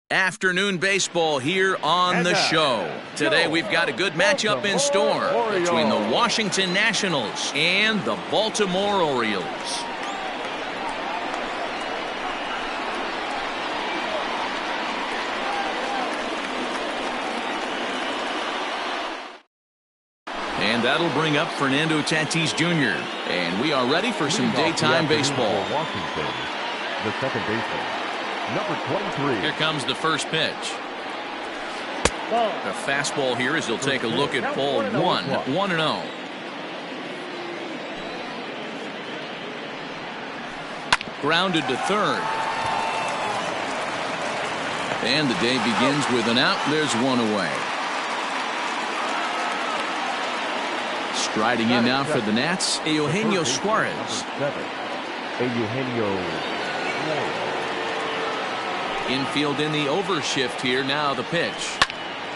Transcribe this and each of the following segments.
Afternoon baseball here on the show. Today we've got a good matchup in store between the Washington Nationals and the Baltimore Orioles. And that'll bring up Fernando Tatis Jr. And we are ready for some daytime baseball. Washington, the second baseman, number 23. Here comes the first pitch. The fastball here as he'll take a look at ball 1-0. Grounded to third. And the day begins with an out. There's one away. Striding in now for the Nats, Eugenio Suarez. Infield in the overshift here. Now the pitch.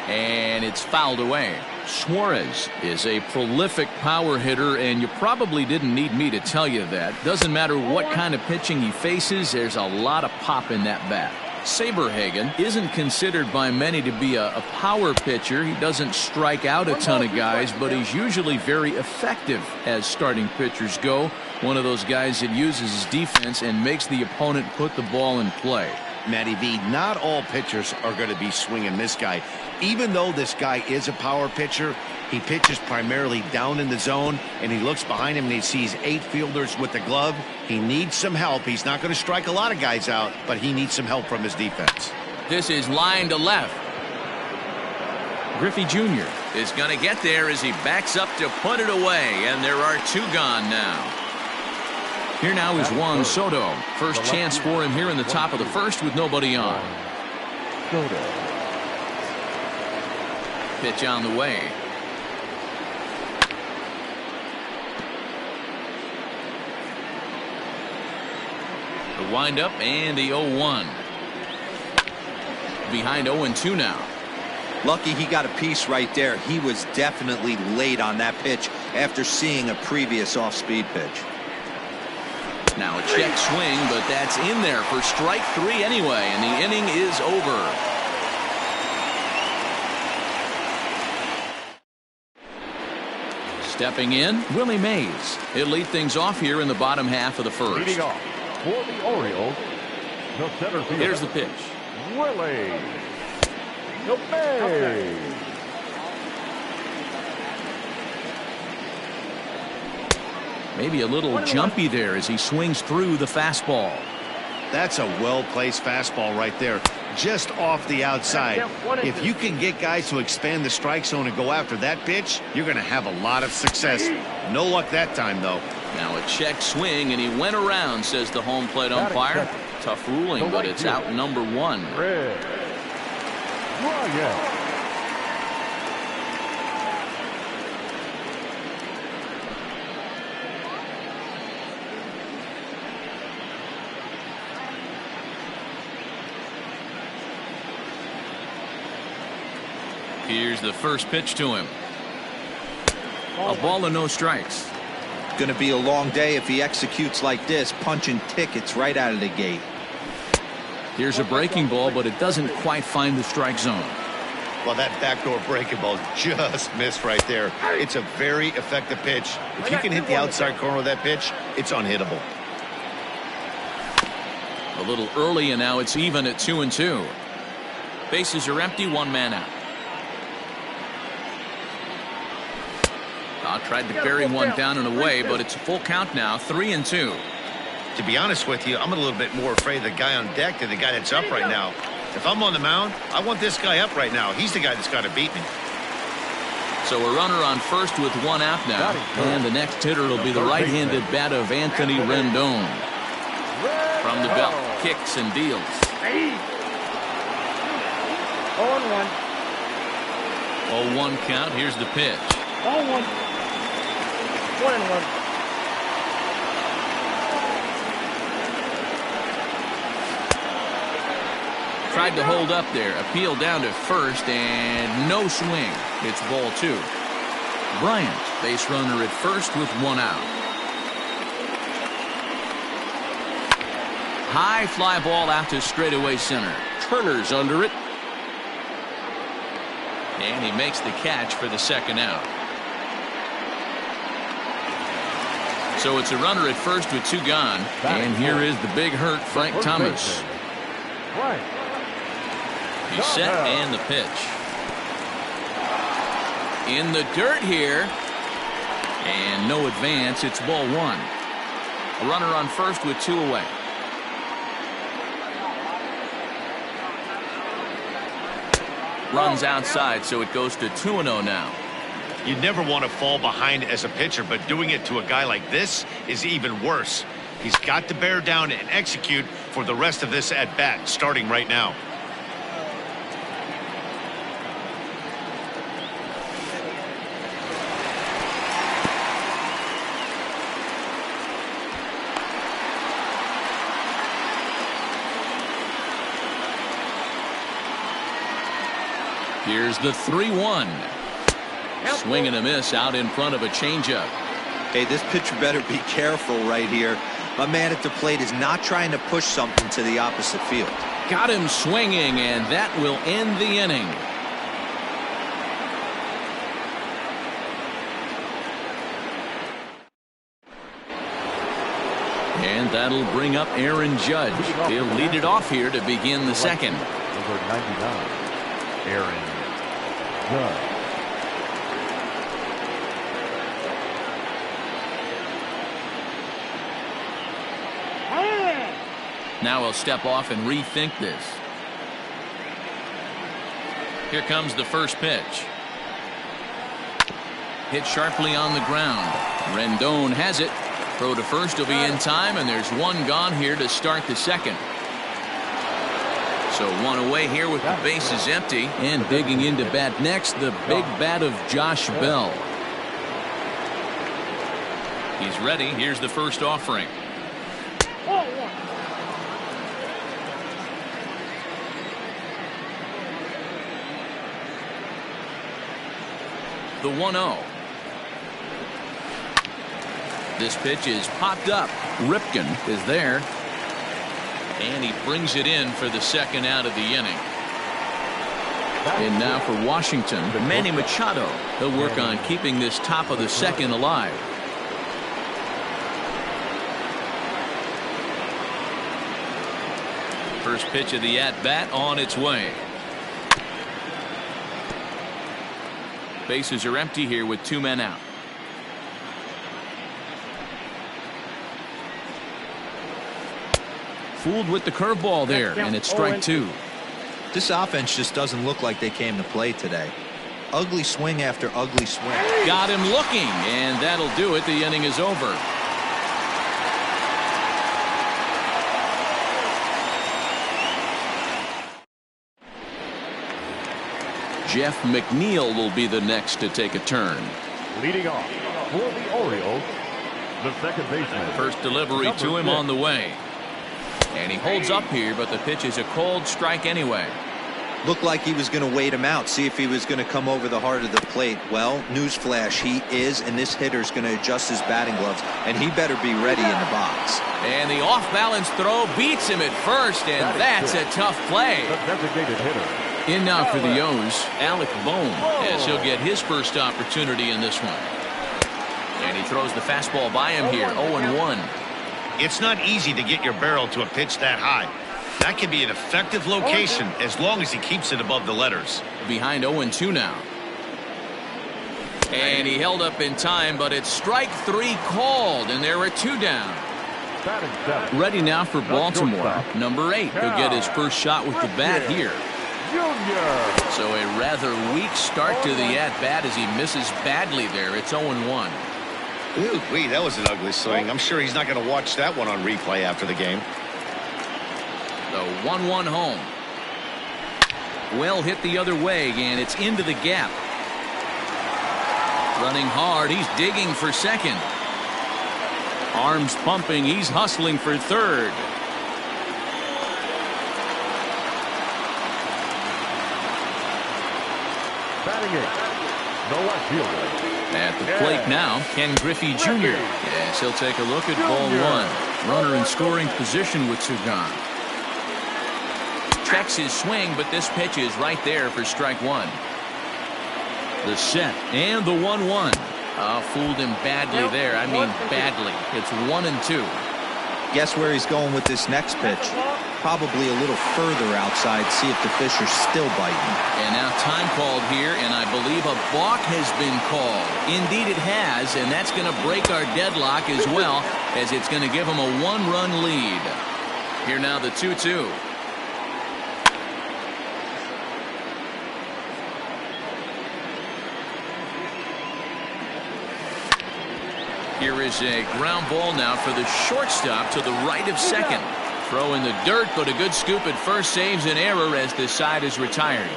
And it's fouled away. Suarez is a prolific power hitter, and you probably didn't need me to tell you that. Doesn't matter what kind of pitching he faces, there's a lot of pop in that bat. Saberhagen isn't considered by many to be a power pitcher. He doesn't strike out a ton of guys, but he's usually very effective as starting pitchers go. One of those guys that uses his defense and makes the opponent put the ball in play. Matty V, not all pitchers are going to be swinging this guy. Even though this guy is a power pitcher, he pitches primarily down in the zone, and he looks behind him and he sees 8 fielders with the glove. He needs some help. He's not going to strike a lot of guys out, but he needs some help from his defense. This is line to left. Griffey Jr. is going to get there as he backs up to put it away, and there are 2 gone now. Here now is Juan Soto. First chance for him here in the top of the first with nobody on. Pitch on the way. The windup and the 0-1. Behind 0-2 now. Lucky he got a piece right there. He was definitely late on that pitch after seeing a previous off-speed pitch. Now a check swing, but that's in there for strike 3 anyway, and the inning is over. Stepping in, Willie Mays. He'll lead things off here in the bottom half of the first. Leading off for the Orioles, the center fielder. Here's the pitch. Willie Mays. Maybe a little jumpy there as he swings through the fastball. That's a well-placed fastball right there, just off the outside. If you can get guys to expand the strike zone and go after that pitch, you're going to have a lot of success. No luck that time, though. Now a check swing, and he went around, says the home plate umpire. Tough ruling, but it's out number 1. Here's the first pitch to him. A ball and no strikes. Going to be a long day if he executes like this, punching tickets right out of the gate. Here's a breaking ball, but it doesn't quite find the strike zone. Well, that backdoor breaking ball just missed right there. It's a very effective pitch. If you can hit the outside corner of that pitch, it's unhittable. A little early, and now it's even at 2-2. Bases are empty, 1 man out. Tried to bury one down and away, but it's a full count now, 3-2. To be honest with you, I'm a little bit more afraid of the guy on deck than the guy that's up right now. If I'm on the mound, I want this guy up right now. He's the guy that's got to beat me. So a runner on first with 1 out now, and the next hitter will be the right-handed bat of Anthony Rendon. From the belt, kicks and deals. 0-1 count. Here's the pitch. 1-1. 1-1. Tried to hold up there. Appeal down to first, and no swing. It's ball 2. Bryant, base runner at first with 1 out. High fly ball out to straightaway center. Turner's under it. And he makes the catch for the second out. So it's a runner at first with 2 gone. And here is the big hurt, Frank Thomas. He's set and the pitch. In the dirt here. And no advance. It's ball 1. A runner on first with 2 away. Runs outside, so it goes to 2-0 now. You never want to fall behind as a pitcher, but doing it to a guy like this is even worse. He's got to bear down and execute for the rest of this at bat, starting right now. Here's the 3-1. Swing and a miss out in front of a changeup. Hey, this pitcher better be careful right here. My man at the plate is not trying to push something to the opposite field. Got him swinging, and that will end the inning. And that'll bring up Aaron Judge. He'll lead it off here to begin the second. Number 99, Aaron Judge. Now he'll step off and rethink this. Here comes the first pitch. Hit sharply on the ground. Rendon has it. Throw to first will be in time, and there's 1 gone here to start the second. So 1 away here with the bases empty. And digging into bat next, the big bat of Josh Bell. He's ready. Here's the first offering. The 1-0. This pitch is popped up. Ripken is there. And he brings it in for the second out of the inning. And now for Washington, Manny Machado. He'll work on keeping this top of the second alive. First pitch of the at-bat on its way. Bases are empty here with 2 men out. Fooled with the curveball there, and it's strike 2. This offense just doesn't look like they came to play today. Ugly swing after ugly swing. Got him looking, and that'll do it. The inning is over. Jeff McNeil will be the next to take a turn. Leading off for the Orioles, the second baseman. First delivery to him on the way. And he holds up here, but the pitch is a cold strike anyway. Looked like he was going to wait him out, see if he was going to come over the heart of the plate. Well, newsflash, he is, and this hitter's going to adjust his batting gloves, and he better be ready in the box. And the off-balance throw beats him at first, and that's a tough play. The designated hitter. In now for the O's, Alec Bohm, as he'll get his first opportunity in this one. And he throws the fastball by him here, 0-1. It's not easy to get your barrel to a pitch that high. That can be an effective location as long as he keeps it above the letters. Behind 0-2 now. And he held up in time, but it's strike 3 called, and there are 2 down. Ready now for Baltimore. Number 8. He'll get his first shot with the bat here. So a rather weak start to the at-bat as he misses badly there. It's 0-1. Ooh, that was an ugly swing. I'm sure he's not going to watch that one on replay after the game. The 1-1 home. Well hit the other way, and it's into the gap. Running hard, he's digging for second. Arms pumping, he's hustling for third. Batting it, the left fielder. At the plate now, Ken Griffey Jr. Yes, he'll take a look at ball 1. Runner in scoring position with 2 gone. checks his swing, but this pitch is right there for strike one. The set and the 1-1. Fooled him badly there. I mean badly. It's 1-2. Guess where he's going with this next pitch? Probably a little further outside. See if the fish are still biting. And now time called here, and I believe a balk has been called. Indeed it has, and that's going to break our deadlock as well, as it's going to give him a 1-run lead. Here now the 2-2. Here is a ground ball now for the shortstop to the right of second. Throw in the dirt, but a good scoop at first saves an error as the side is retired.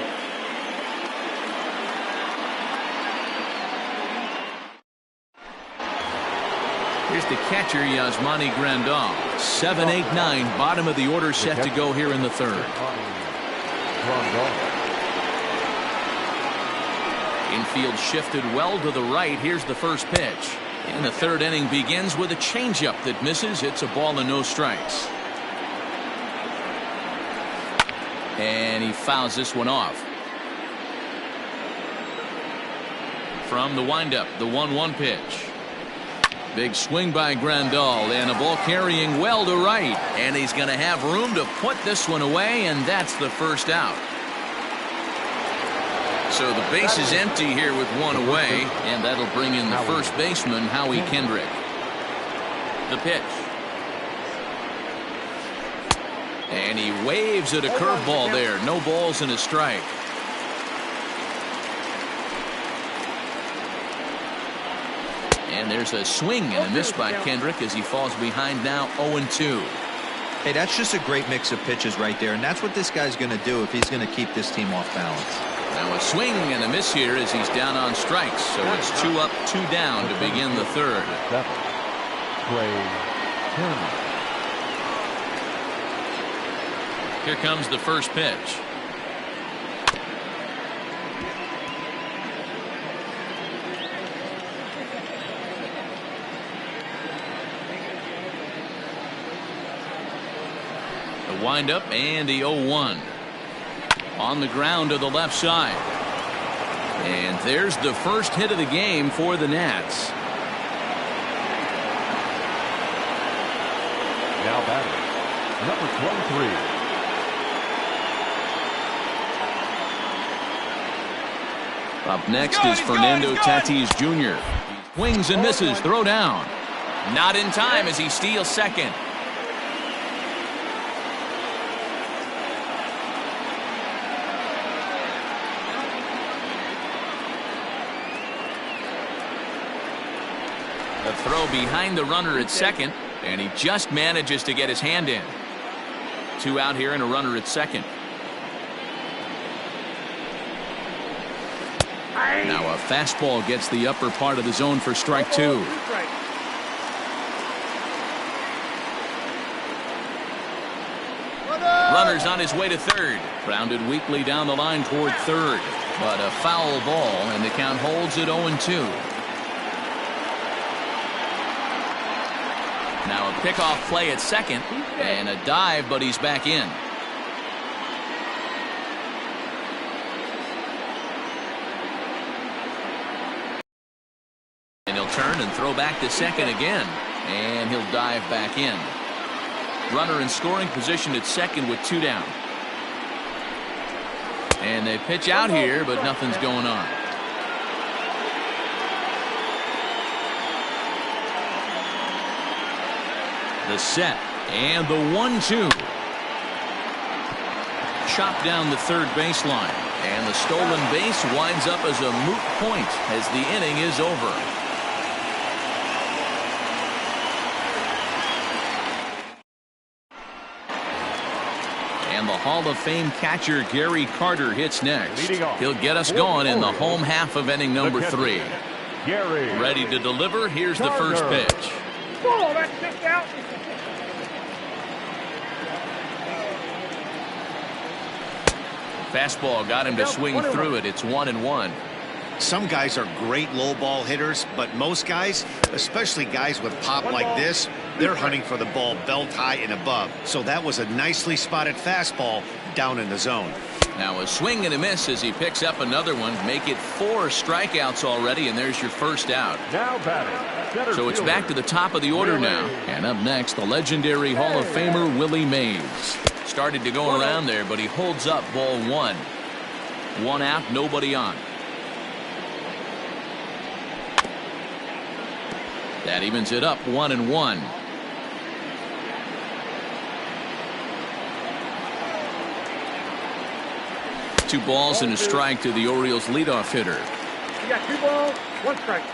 Here's the catcher, Yasmani Grandal. 7-8-9, bottom of the order set to go here in the third. Infield shifted well to the right. Here's the first pitch. And the third inning begins with a changeup that misses. It's a ball and no strikes. And he fouls this one off. From the windup, the 1-1 pitch. Big swing by Grandal, and a ball carrying well to right. And he's going to have room to put this one away, and that's the first out. So the base is empty here with one away, and that'll bring in the first baseman, Howie Kendrick. The pitch. And he waves at a curveball there. No balls and a strike. And there's a swing and a miss by Kendrick as he falls behind now 0-2. Hey, that's just a great mix of pitches right there, and that's what this guy's going to do if he's going to keep this team off balance. Now a swing and a miss here as he's down on strikes. So it's 2 up, 2 down to begin the third. Here comes the first pitch. The windup and the 0-1. On the ground to the left side. And there's the first hit of the game for the Nats. Now batting, number 23. Up next is Fernando Tatis Jr. Swings and misses. Throw down. Not in time as he steals second. A throw behind the runner at second, and he just manages to get his hand in. 2 out here and a runner at second. Now a fastball gets the upper part of the zone for strike 2. Runner's on his way to third. Grounded weakly down the line toward third. But a foul ball, and the count holds at 0-2. Now a pickoff play at second, and a dive, but he's back in. And he'll turn and throw back to second again, and he'll dive back in. Runner in scoring position at second with 2 down. And they pitch out here, but nothing's going on. The set and the 1-2. Chopped down the third baseline, and the stolen base winds up as a moot point as the inning is over. And the Hall of Fame catcher Gary Carter hits next. He'll get us going in the home half of inning number 3. Ready to deliver. Here's the first pitch. Oh, that's just out. Fastball got him to swing through it. It's 1-1. Some guys are great low ball hitters, but most guys, especially guys with pop like this, they're hunting for the ball belt high and above. So that was a nicely spotted fastball, down in the zone. Now a swing and a miss as he picks up another one. Make it 4 strikeouts already, and there's your first out. Now batting. So it's back to the top of the order now. And up next, the legendary Hall of Famer Willie Mays. Started to go around there, but he holds up ball 1. 1 out, nobody on. That evens it up 1-1. 2 balls and a strike to the Orioles leadoff hitter. You got 2 balls, 1 strike.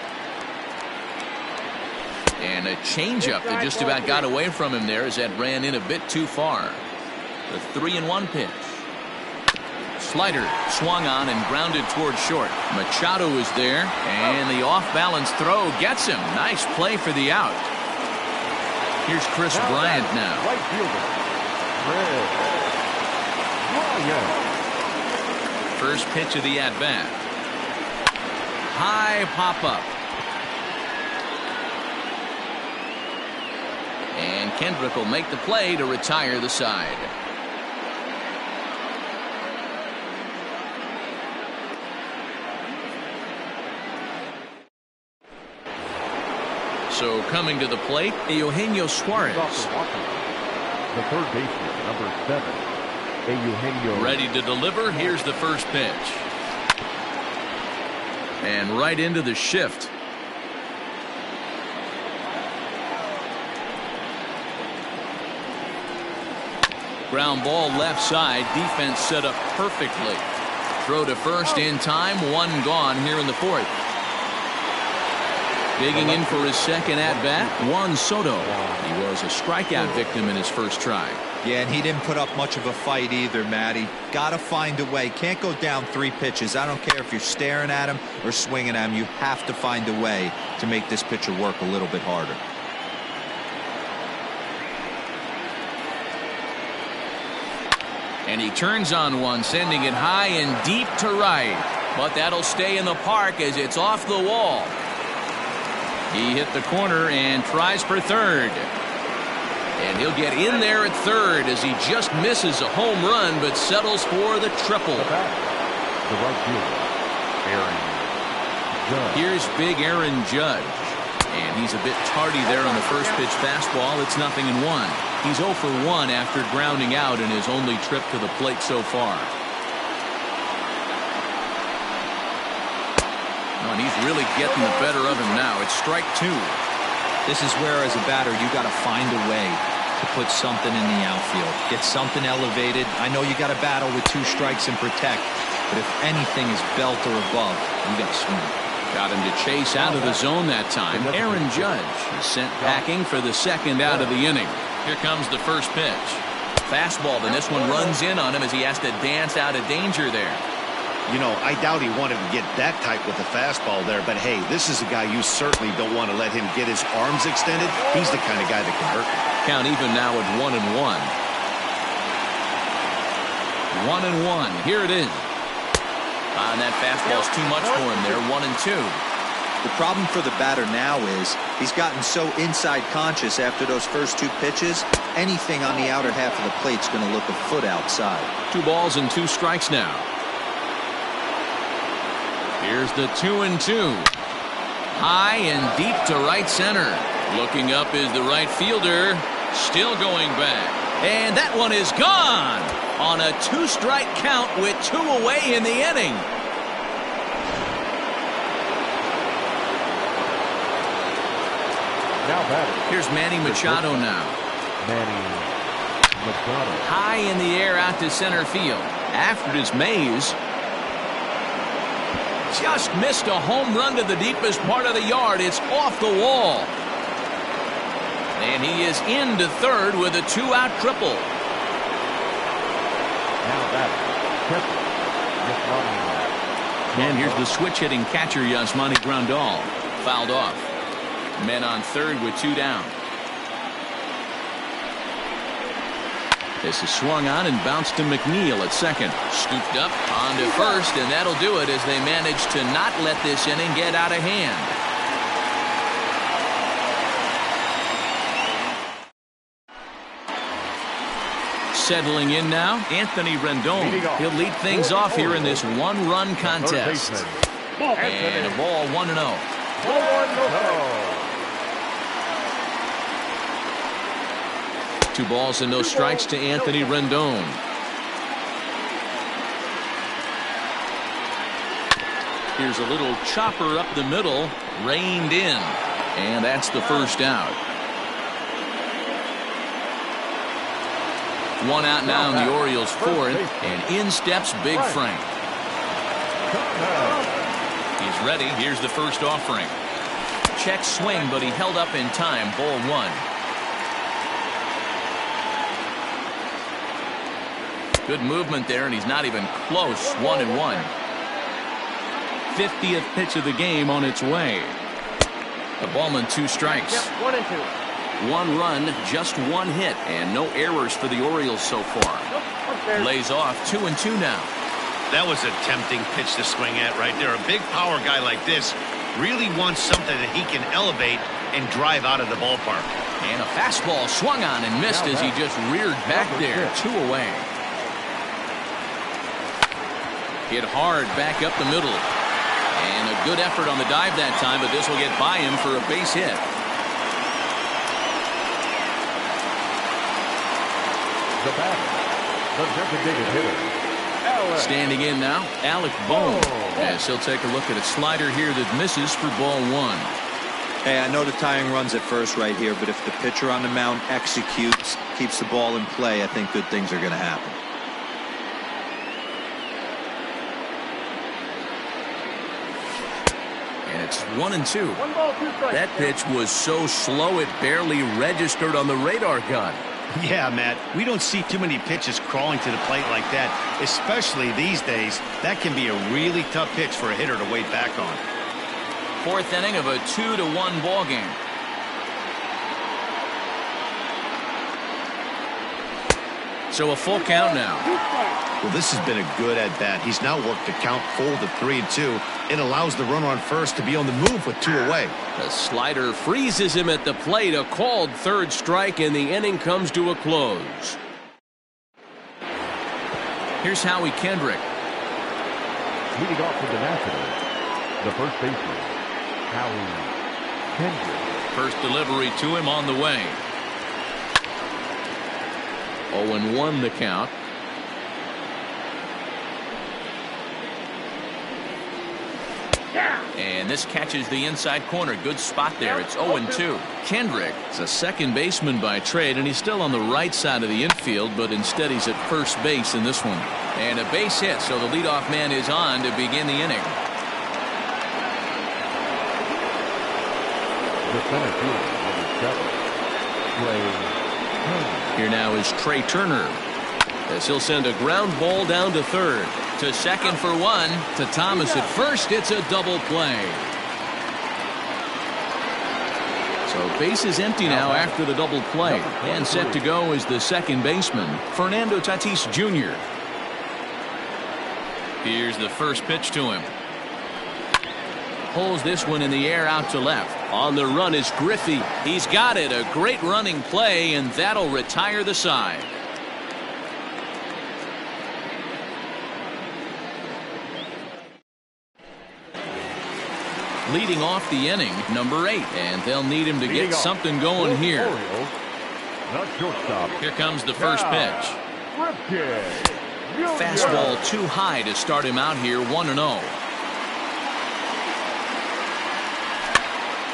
And a changeup that just about got away from him there as that ran in a bit too far. The 3-1 pitch. Slider swung on and grounded toward short. Machado is there, and the off-balance throw gets him. Nice play for the out. Here's Chris Bryant now. Right fielder. Bryant. First pitch of the at-bat. High pop-up. And Kendrick will make the play to retire the side. So coming to the plate, Eugenio Suarez. The third baseman, number 7. Eugenio. Ready to deliver. Here's the first pitch. And right into the shift. Ground ball left side. Defense set up perfectly. Throw to first in time. 1 gone here in the 4th. Digging in for his second at-bat, Juan Soto. He was a strikeout victim in his first try. Yeah, and he didn't put up much of a fight either, Matty. Got to find a way. Can't go down 3 pitches. I don't care if you're staring at him or swinging at him. You have to find a way to make this pitcher work a little bit harder. And he turns on one, sending it high and deep to right. But that'll stay in the park as it's off the wall. He hit the corner and tries for third. And he'll get in there at third as he just misses a home run but settles for the triple. The right fielder, Aaron Judge. Here's big Aaron Judge. And he's a bit tardy there on the first pitch fastball. It's 0-1. He's 0 for 1 after grounding out in his only trip to the plate so far. Oh, and he's really getting the better of him now. It's strike 2. This is where, as a batter, you got to find a way to put something in the outfield. Get something elevated. I know you got to battle with 2 strikes and protect, but if anything is belt or above, you got to swing. Got him to chase out of the zone that time. Aaron Judge is sent packing for the second out of the inning. Here comes the first pitch. Fastball, then this one runs in on him as he has to dance out of danger there. You know, I doubt he wanted to get that tight with the fastball there, but hey, this is a guy you certainly don't want to let him get his arms extended. He's the kind of guy that can hurt you. Count even now at 1-1. 1-1. Here it is. And that fastball's too much for him there. 1-2. The problem for the batter now is he's gotten so inside conscious after those first 2 pitches. Anything on the outer half of the plate's going to look a foot outside. 2 balls and 2 strikes now. Here's the 2-2. High and deep to right center. Looking up is the right fielder. Still going back. And that one is gone on a 2-strike count with 2 away in the inning. Now batting. Here's Manny Machado now. Manny Machado. High in the air out to center field. After it is Mays. Just missed a home run to the deepest part of the yard. It's off the wall. And he is into third with a 2-out triple. Now batting. And here's the switch-hitting catcher, Yasmani Grandal. Fouled off. Men on third with 2 down. This is swung on and bounced to McNeil at second. Scooped up onto first, and that'll do it as they manage to not let this inning get out of hand. Settling in now, Anthony Rendon. He'll lead things off here in this one-run contest. And a ball 1-0. Two balls and no strikes to Anthony Rendon. Here's a little chopper up the middle, reined in, and that's the first out. One out now in the Orioles' fourth, and in steps Big Frank. He's ready. Here's the first offering. Check swing, but he held up in time. Ball 1. Good movement there, and he's not even close. 1-1. 50th pitch of the game on its way. A ball and 2 strikes. Yep, 1-2. 1 run, just 1 hit, and no errors for the Orioles so far. Lays off 2-2 now. That was a tempting pitch to swing at right there. A big power guy like this really wants something that he can elevate and drive out of the ballpark. And a fastball swung on and missed as he just reared back there. 2 away. Hit hard back up the middle. And a good effort on the dive that time, but this will get by him for a base hit. The batter, the designated hitter, Standing in now, Alec Bohm, as he'll take a look at a slider here that misses for ball 1. Hey, I know the tying runs at first right here, but if the pitcher on the mound executes, keeps the ball in play, I think good things are going to happen. And it's 1-2. 1 ball, 2 strikes. That pitch was so slow it barely registered on the radar gun. Yeah, Matt, we don't see too many pitches crawling to the plate like that, especially these days. That can be a really tough pitch for a hitter to wait back on. 4th inning of a 2-1 ball game. So a full count now. Well, this has been a good at-bat. He's now worked the count full to 3-2. It allows the runner on first to be on the move with 2 away. The slider freezes him at the plate. A called 3rd strike, and the inning comes to a close. Here's Howie Kendrick. leading off with the Nationals, the first baseman, Howie Kendrick. First delivery to him on the way. 0-1 the count. And this catches the inside corner. Good spot there. It's 0-2. Kendrick is a second baseman by trade, and he's still on the right side of the infield, but instead he's at first base in this one. And a base hit, so the leadoff man is on to begin the inning. The center fielder, number 7, Trey Turner. Here now is Trey Turner, as he'll send a ground ball down to third. To second for one. To Thomas at first. It's a double play. So base is empty now after the double play. And set to go is the second baseman, Fernando Tatis Jr. Here's the first pitch to him. Pulls this one in the air out to left. On the run is Griffey. He's got it. A great running play, and that'll retire the side. Leading off the inning, number 8, and they'll need him to get something going here. Orioles, the shortstop. Here comes the first pitch. Fastball too high to start him out here, 1-0.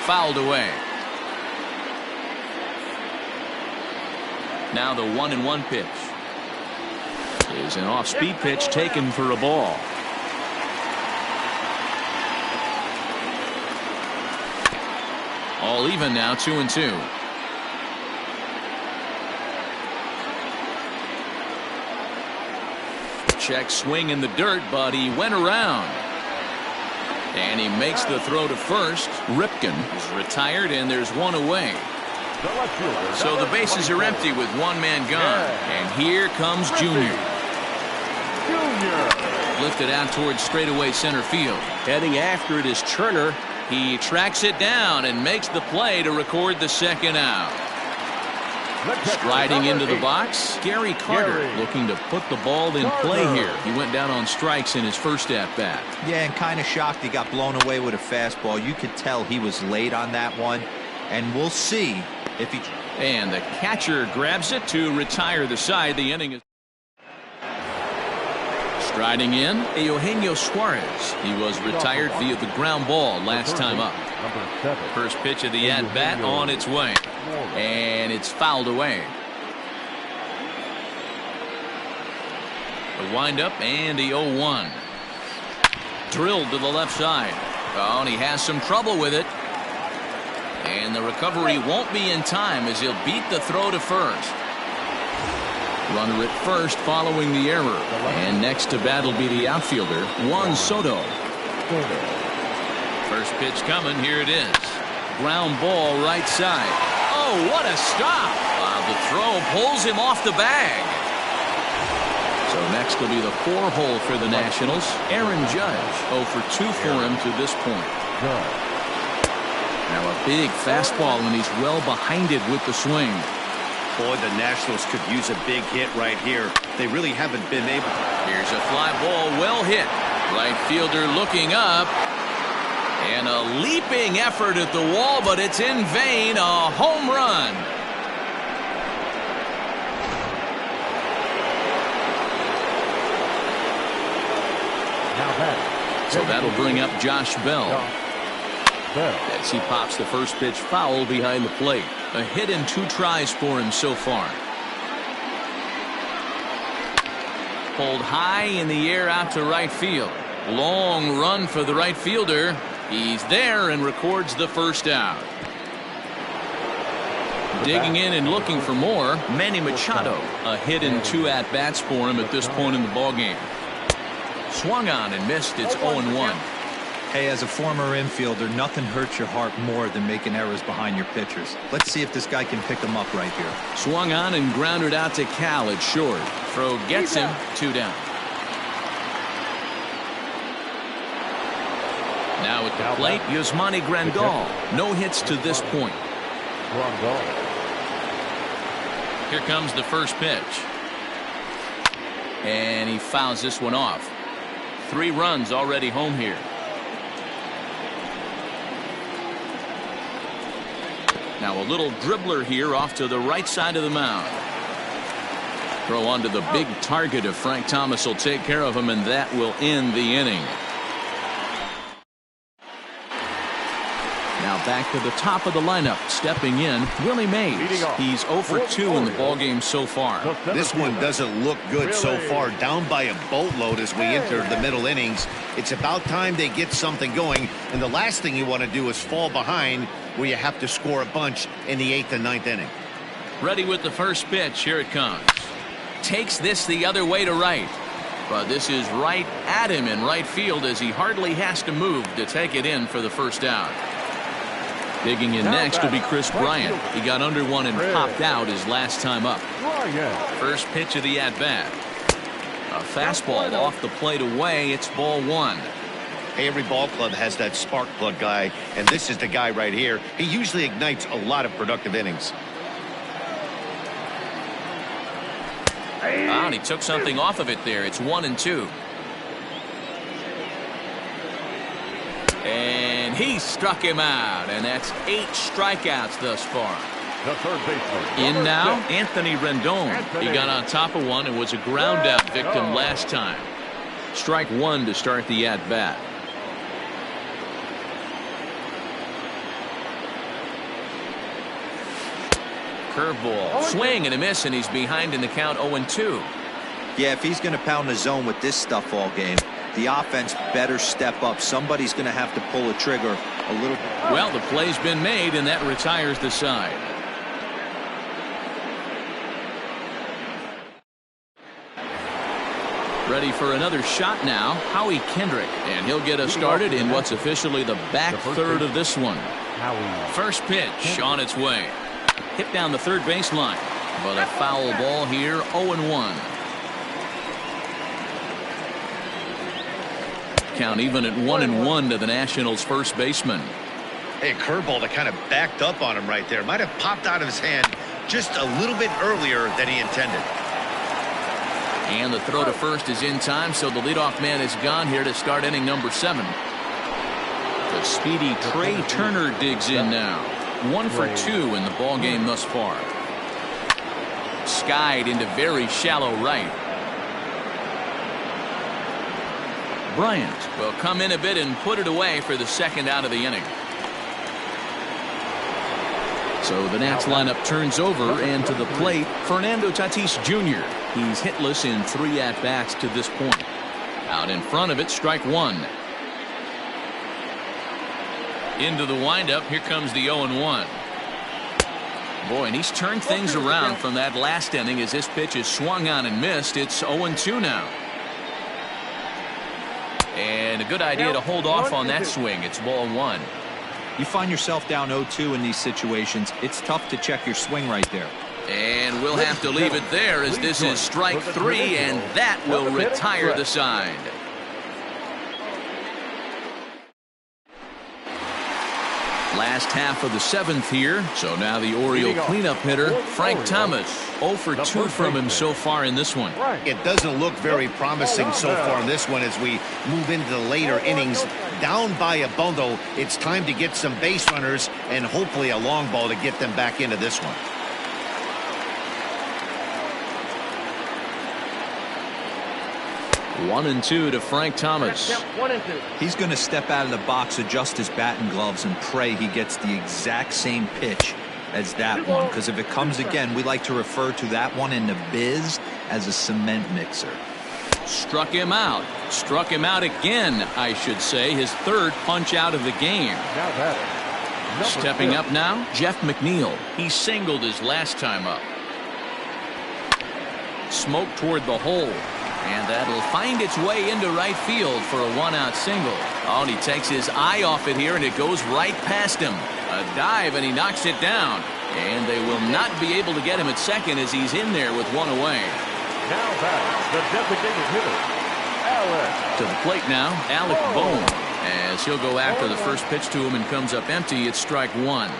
Fouled away. Now the 1-1 pitch is an off-speed pitch taken for a ball. All even now, 2-2. Check swing in the dirt, but he went around. And he makes the throw to first. Ripken is retired, and there's one away. So the bases are empty with one man gone. And here comes Junior. Lifted out towards straightaway center field. Heading after it is Turner. He tracks it down and makes the play to record the second out. Striding into the box, Gary Carter looking to put the ball in play here. He went down on strikes in his first at-bat. Yeah, and kind of shocked he got blown away with a fastball. You could tell he was late on that one, and we'll see if he... And the catcher grabs it to retire the side. The inning is... Striding in, Eugenio Suarez. He was retired via the ground ball last time up. First pitch of the at-bat on its way. And it's fouled away. The windup and the 0-1. Drilled to the left side. Oh, and he has some trouble with it. And the recovery won't be in time as he'll beat the throw to first. Runner at first following the error. And next to bat will be the outfielder, Juan Soto. First pitch coming. Here it is. Ground ball right side. Oh, what a stop. The throw pulls him off the bag. So next will be the 4-hole for the Nationals. Aaron Judge 0 for 2 for him to this point. Now a big fastball, and he's well behind it with the swing. Boy, the Nationals could use a big hit right here. They really haven't been able. Here's a fly ball, well hit. Right fielder looking up. And a leaping effort at the wall, but it's in vain. A home run. So that'll bring up Josh Bell. As he pops the first pitch foul behind the plate. A hit in 2 tries for him so far. Pulled high in the air out to right field. Long run for the right fielder. He's there and records the first out. Digging in and looking for more, Manny Machado. A hit in 2 at-bats for him at this point in the ballgame. Swung on and missed. It's 0-1. Hey, as a former infielder, nothing hurts your heart more than making errors behind your pitchers. Let's see if this guy can pick them up right here. Swung on and grounded out to Cal at short. Throw gets him. 2 down. Now at the plate, Yasmani Grandal. No hits to this point. Here comes the first pitch. And he fouls this one off. 3 runs already home here. Now a little dribbler here off to the right side of the mound. Throw onto the big target of Frank Thomas will take care of him, and that will end the inning. Now back to the top of the lineup. Stepping in, Willie Mays. He's 0 for 2 in the ballgame so far. This one doesn't look good so far. Down by a boatload as we enter the middle innings. It's about time they get something going. And the last thing you want to do is fall behind where you have to score a bunch in the 8th and 9th inning. Ready with the first pitch. Here it comes. Takes this the other way to right. But this is right at him in right field as he hardly has to move to take it in for the first out. Digging in next will be Chris Bryant. He got under one and popped out his last time up. First pitch of the at-bat. A fastball off the plate away. It's ball 1. Hey, every ball club has that spark plug guy, and this is the guy right here. He usually ignites a lot of productive innings. And he took something off of it there. It's 1-2. And he struck him out, and that's 8 strikeouts thus far. In now, Anthony Rendon. He got on top of one and was a ground out victim last time. Strike 1 to start the at-bat. Curveball, swing and a miss, and he's behind in the count 0-2. Yeah, if he's going to pound the zone with this stuff all game, the offense better step up. Somebody's going to have to pull a trigger a little. Well, the play's been made, and that retires the side. Ready for another shot now, Howie Kendrick, and he'll get us started in what's officially the back third of this one. First pitch on its way. Hit down the third baseline, but a foul ball here, 0-1. Count even at 1-1 to the Nationals' first baseman. Hey, a curveball that kind of backed up on him right there. Might have popped out of his hand, just a little bit earlier than he intended. And the throw to first is in time, so the leadoff man is gone here to start inning number 7. The speedy Trey Turner digs in now. 1 for 2 in the ball game thus far. Skied into very shallow right. Bryant will come in a bit and put it away for the second out of the inning. So the Nats lineup turns over, and to the plate, Fernando Tatis Jr. He's hitless in 3 at-bats to this point. Out in front of it, strike 1. Into the windup, here comes the 0-1. Boy, and he's turned things around from that last inning as this pitch is swung on and missed. It's 0-2 now. And a good idea to hold off on that swing. It's ball 1. You find yourself down 0-2 in these situations, it's tough to check your swing right there. And we'll have to leave it there as this is strike 3, and that will retire the side. Last half of the 7th here, so now the Oriole cleanup hitter, Frank Thomas. 0 for 2 from him so far in this one. It doesn't look very promising so far in this one as we move into the later innings. Down by a bundle, it's time to get some base runners and hopefully a long ball to get them back into this one. One and 2 to Frank Thomas. 1 and 2. He's going to step out of the box, adjust his bat and gloves, and pray he gets the exact same pitch as that one. Because if it comes again, we like to refer to that one in the biz as a cement mixer. Struck him out. Struck him out again, I should say. His 3rd punch out of the game. Stepping up now, Jeff McNeil. He singled his last time up. Smoke toward the hole. And that'll find its way into right field for a 1-out single. Oh, and he takes his eye off it here, and it goes right past him. A dive, and he knocks it down. And they will not be able to get him at second as he's in there with 1 away. Now back, the designated hitter, Alex. To the plate now, Alec Bohm. As he'll go after the first pitch to him and comes up empty, it's strike 1.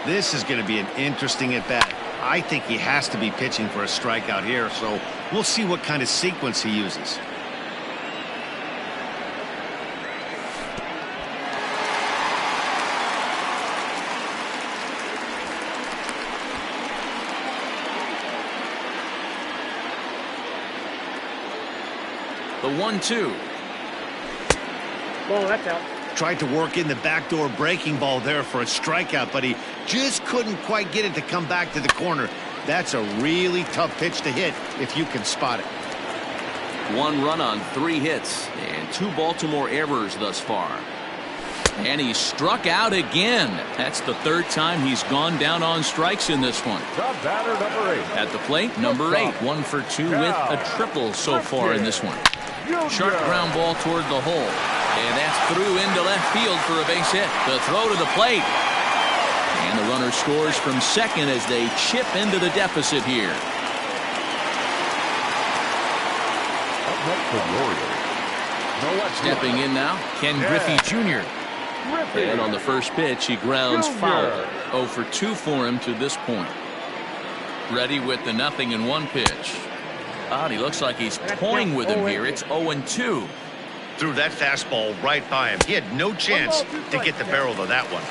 This is going to be an interesting at-bat. I think he has to be pitching for a strikeout here, so we'll see what kind of sequence he uses. The 1-2. Well, that's out. Tried to work in the backdoor breaking ball there for a strikeout, but he just couldn't quite get it to come back to the corner. That's a really tough pitch to hit if you can spot it. 1 run on 3 hits and 2 Baltimore errors thus far. And he struck out again. That's the 3rd time he's gone down on strikes in this one. The batter, number 8. At the plate, number 8. 1 for 2 with a triple so far in this one. Sharp ground ball toward the hole. And that's through into left field for a base hit. The throw to the plate. And the runner scores from second as they chip into the deficit here. Up next for the Orioles. Stepping in now, Ken Griffey Jr. And on the first pitch, he grounds foul. 0 for 2 for him to this point. Ready with the 0-1 pitch. Oh, he looks like he's toying with him here. It's 0-2. Threw that fastball right by him. He had no chance to get the barrel to that one.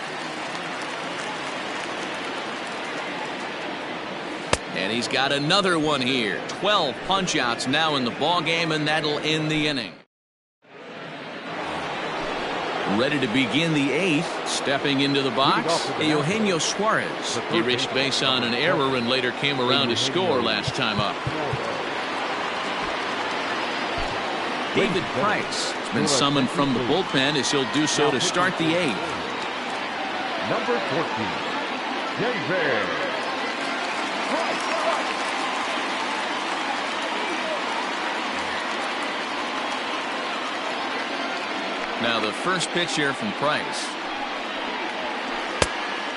And he's got another one here. 12 punch-outs now in the ballgame, and that'll end the inning. Ready to begin the 8th. Stepping into the box, Eugenio Suarez. He reached base on an error and later came around to score last time up. David Price has been summoned from the bullpen as he'll do so to start the 8th. Number 14, David Price. Now the first pitch here from Price.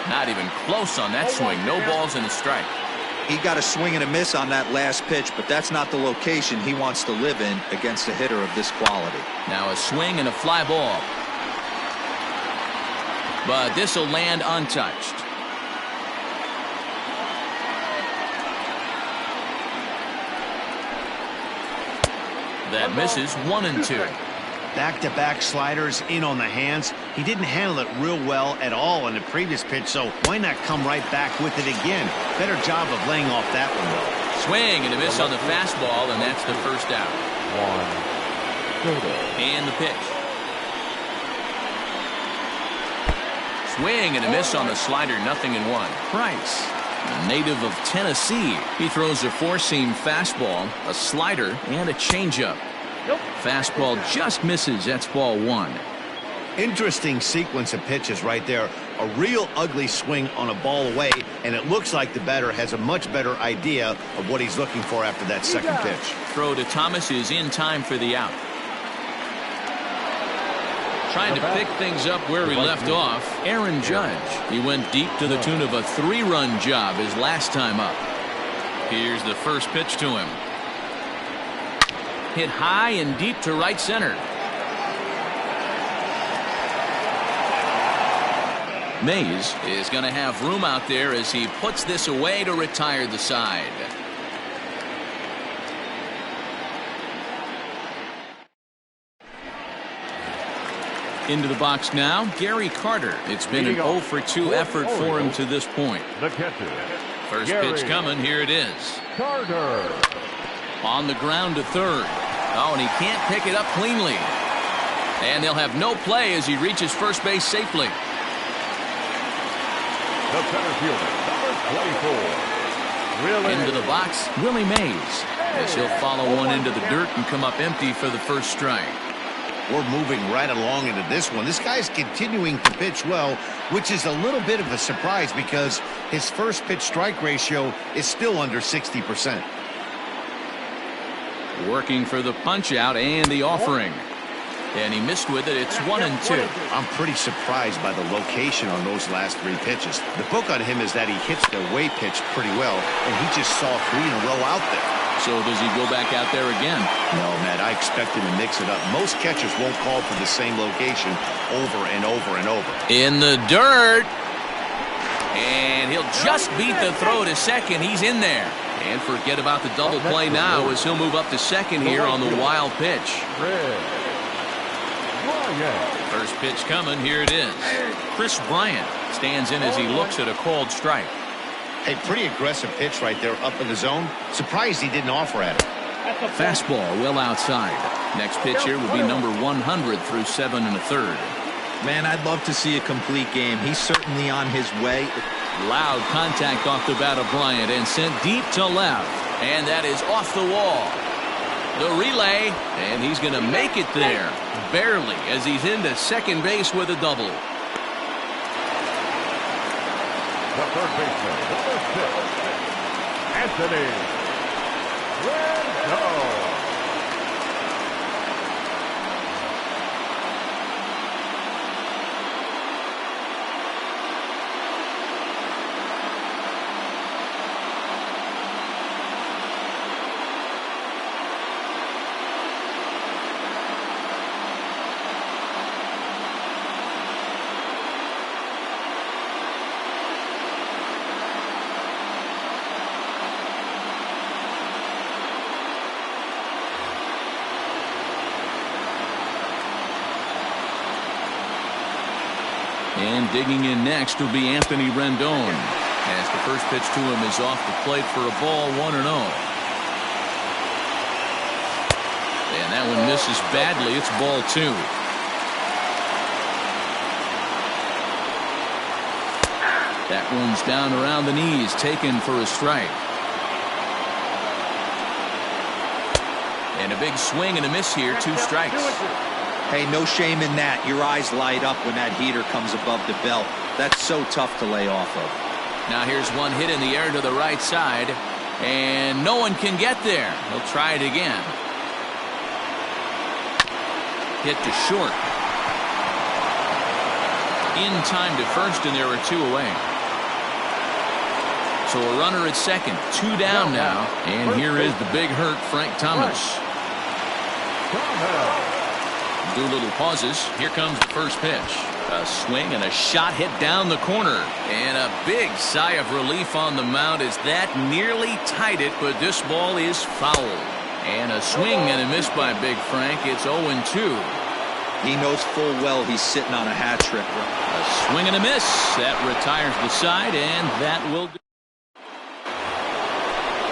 Not even close on that swing. No balls and a strike. He got a swing and a miss on that last pitch, but that's not the location he wants to live in against a hitter of this quality. Now a swing and a fly ball. But this will land untouched. That misses. 1-2. Back-to-back sliders in on the hands. He didn't handle it real well at all in the previous pitch, so why not come right back with it again? Better job of laying off that one, though. Swing and a miss on the fastball, and that's the first out. 1. And the pitch. Swing and a miss on the slider. 0-1. Price, a native of Tennessee. He throws a four-seam fastball, a slider, and a changeup. Fastball just misses. That's ball 1. Interesting sequence of pitches right there. A real ugly swing on a ball away, and it looks like the batter has a much better idea of what he's looking for after that second pitch. Throw to Thomas is in time for the out. Trying to pick things up where he left off, Aaron Judge. He went deep to the tune of a 3-run job his last time up. Here's the first pitch to him. Hit high and deep to right center. Mays is going to have room out there as he puts this away to retire the side. Into the box now, Gary Carter. It's been an 0-for-2 effort for him to this point. The catcher. First pitch coming. Here it is. Carter. On the ground to third. Oh, and he can't pick it up cleanly. And they'll have no play as he reaches first base safely. The center fielder, number 24. Into the box, Willie Mays, as he'll follow one into the dirt and come up empty for the first strike. We're moving right along into this one. This guy's continuing to pitch well, which is a little bit of a surprise because his first pitch strike ratio is still under 60%. Working for the punch out and the offering. And he missed with it. It's 1-2. I'm pretty surprised by the location on those last 3 pitches. The book on him is that he hits the away pitch pretty well, and he just saw 3 in a row out there. So does he go back out there again? No, Matt, I expect him to mix it up. Most catchers won't call for the same location over and over and over. In the dirt. And he'll just beat the throw to second. He's in there. And forget about the double play now as he'll move up to second here on the wild pitch. First pitch coming. Here it is. Chris Bryant stands in as he looks at a called strike. A pretty aggressive pitch right there up in the zone. Surprised he didn't offer at it. Fastball well outside. Next pitch here will be number 100 through 7 1/3. Man, I'd love to see a complete game. He's certainly on his way. Loud contact off the bat of Bryant and sent deep to left. And that is off the wall. The relay, and he's going to make it there. Barely, as he's into second base with a double. The third baseman, number 6, Anthony Rendon. And digging in next will be Anthony Rendon, as the first pitch to him is off the plate for a ball. 1-0. And that one misses badly. It's ball 2. That one's down around the knees, taken for a strike. And a big swing and a miss here. 2 strikes. Hey, no shame in that. Your eyes light up when that heater comes above the belt. That's so tough to lay off of. Now here's one hit in the air to the right side, and no one can get there. He'll try it again. Hit to short. In time to first, and there are 2 away. So a runner at second, 2 down now, and here is the big hurt, Frank Thomas. Doolittle pauses. Here comes the first pitch. A swing and a shot hit down the corner. And a big sigh of relief on the mound as that nearly tied it, but this ball is foul. And a swing and a miss by Big Frank. It's 0-2. He knows full well he's sitting on a hat trick. A swing and a miss. That retires the side, and that will do.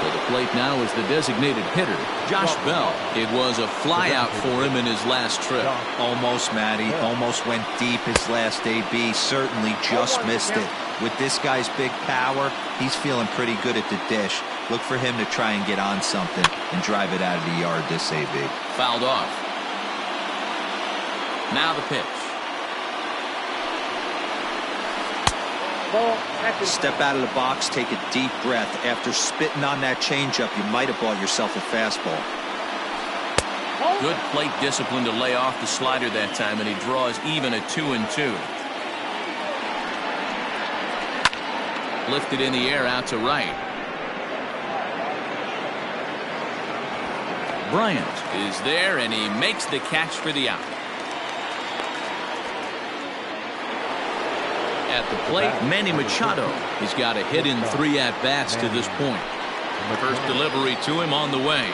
To the plate now is the designated hitter, Josh Bell. It was a flyout for him in his last trip. Almost, Matty. Almost went deep his last AB. Certainly just missed it. With this guy's big power, he's feeling pretty good at the dish. Look for him to try and get on something and drive it out of the yard this AB. Fouled off. Now the pitch. Step out of the box, take a deep breath. After spitting on that changeup, you might have bought yourself a fastball. Good plate discipline to lay off the slider that time, and he draws even at 2-2. Lifted in the air out to right. Bryant is there, and he makes the catch for the out. At the plate, Manny Machado. He's got a hit in 3 at-bats to this point. First delivery to him on the way.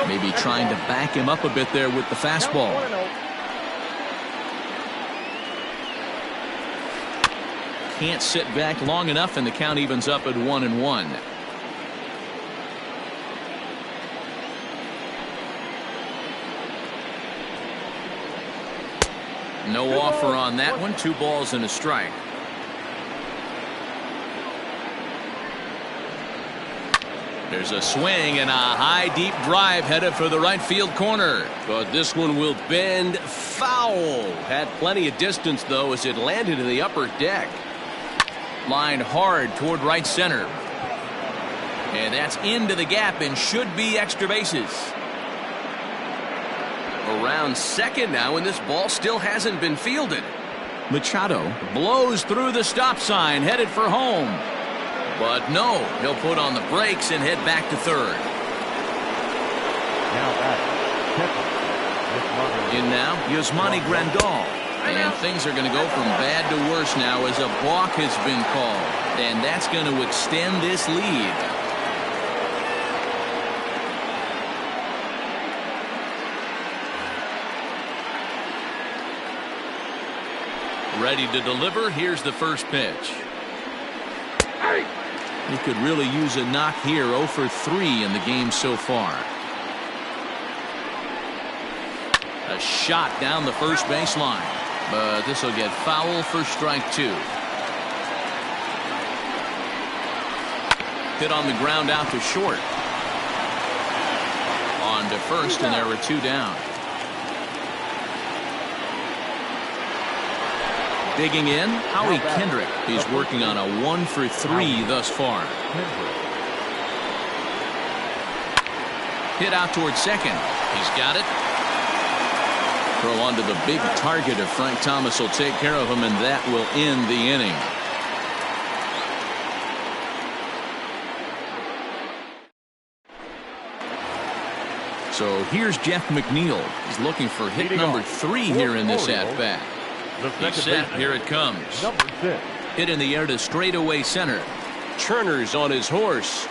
Maybe trying to back him up a bit there with the fastball. Can't sit back long enough, and the count evens up at 1-1. No offer on that one. 2 balls and a strike. There's a swing and a high deep drive headed for the right field corner. But this one will bend foul. Had plenty of distance, though, as it landed in the upper deck. Lined hard toward right center. And that's into the gap and should be extra bases. Around second now, and this ball still hasn't been fielded. Machado blows through the stop sign, headed for home. But no, he'll put on the brakes and head back to third. Now back. In now, Yasmani Grandal. And things are going to go from bad to worse now as a balk has been called. And that's going to extend this lead. Ready to deliver. Here's the first pitch. He could really use a knock here. 0 for 3 in the game so far. A shot down the first baseline, but this will get foul for strike 2. Hit on the ground out to short. On to first, and there were 2 down. Digging in, Howie Kendrick. He's working on a 1 for 3 thus far. Hit out towards second. He's got it. Throw onto the big target of Frank Thomas will take care of him, and that will end the inning. So here's Jeff McNeil. He's looking for hit number 3 here in this at-bat. He's set. Here it comes. Hit in the air to straightaway center. Turner's on his horse.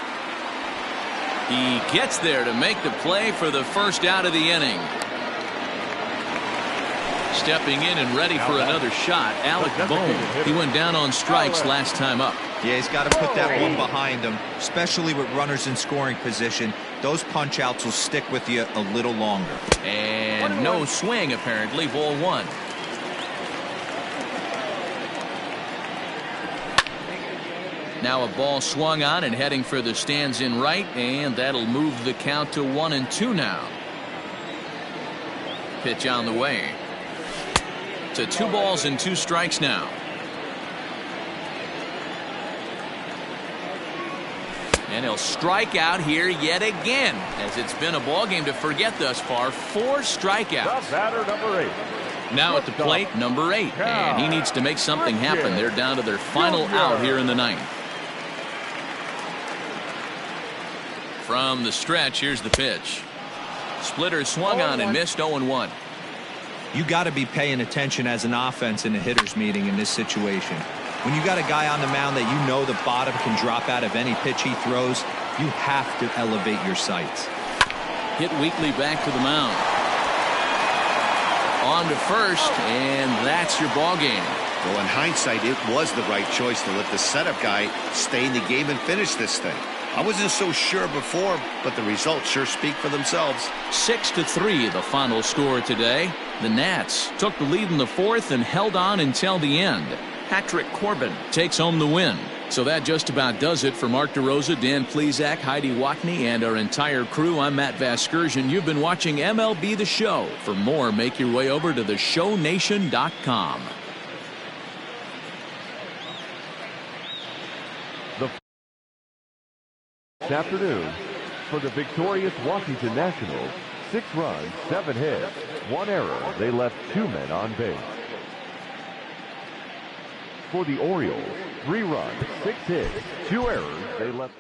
He gets there to make the play for the first out of the inning. Stepping in and ready for another shot, Alec Bohm. He went down on strikes last time up. Yeah, he's got to put that one behind him, especially with runners in scoring position. Those punch-outs will stick with you a little longer. And no swing, apparently. Ball 1. Now a ball swung on and heading for the stands in right, and that'll move the count to 1-2 now. Pitch on the way. To 2 balls and 2 strikes now. And he'll strike out here yet again, as it's been a ball game to forget thus far. 4 strikeouts. The batter, number 8. Now at the plate, number 8, and he needs to make something happen. They're down to their final out here in the 9th. From the stretch, here's the pitch. Splitter swung on and missed. 0-1. You got to be paying attention as an offense in a hitter's meeting in this situation. When you got a guy on the mound that you know the bottom can drop out of any pitch he throws, You have to elevate your sights. Hit weakly back to the mound. On to first, and that's your ball game. Well, in hindsight, it was the right choice to let the setup guy stay in the game and finish this thing. I wasn't so sure before, but the results sure speak for themselves. 6-3, the final score today. The Nats took the lead in the fourth and held on until the end. Patrick Corbin takes home the win. So that just about does it for Mark DeRosa, Dan Plesac, Heidi Watney, and our entire crew. I'm Matt Vasgersian. You've been watching MLB The Show. For more, make your way over to theshownation.com. This afternoon, for the victorious Washington Nationals, 6 runs, 7 hits, 1 error. They left 2 men on base. For the Orioles, 3 runs, 6 hits, 2 errors. They left